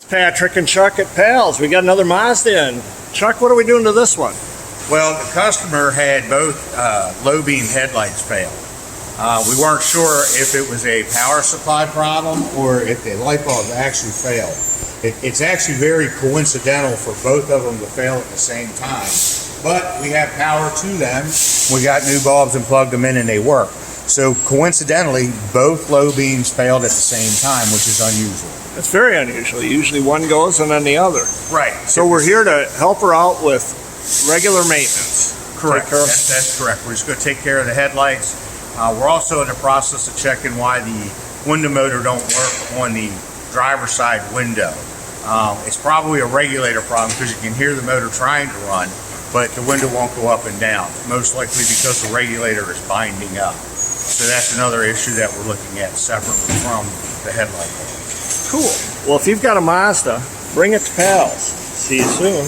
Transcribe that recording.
Patrick and Chuck at Pals. We got another Mazda in. Chuck, what are we doing to this one? Well, the customer had both low beam headlights fail. We weren't sure if it was a power supply problem or if the light bulb actually failed. It's actually very coincidental for both of them to fail at the same time, but we have power to them. We got new bulbs and plugged them in and they work. So coincidentally, both low beams failed at the same time, which is unusual. It's very unusual. Usually one goes and then the other. Right. So we're here to help her out with regular maintenance. Correct. That's correct. We're just going to take care of the headlights. We're also in the process of checking why the window motor don't work on the driver's side window. It's probably a regulator problem because you can hear the motor trying to run, but the window won't go up and down. Most likely because the regulator is binding up. So that's another issue that we're looking at separately from the headlight bulb. Cool. Well, if you've got a Mazda, bring it to Pals. See you soon.